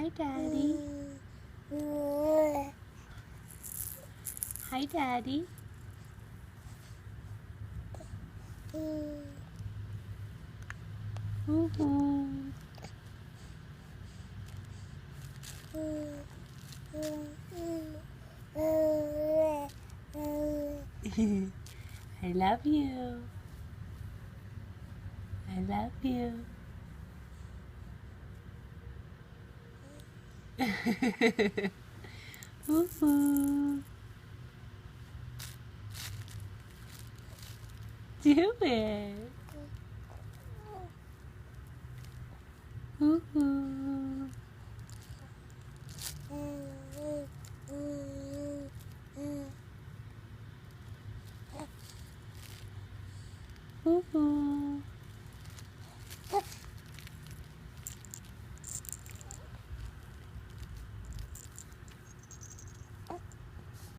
Hi, Daddy. Hi, Daddy. Woohoo. I love you. I love you. Woohoo. Do it. Woohoo. Woohoo.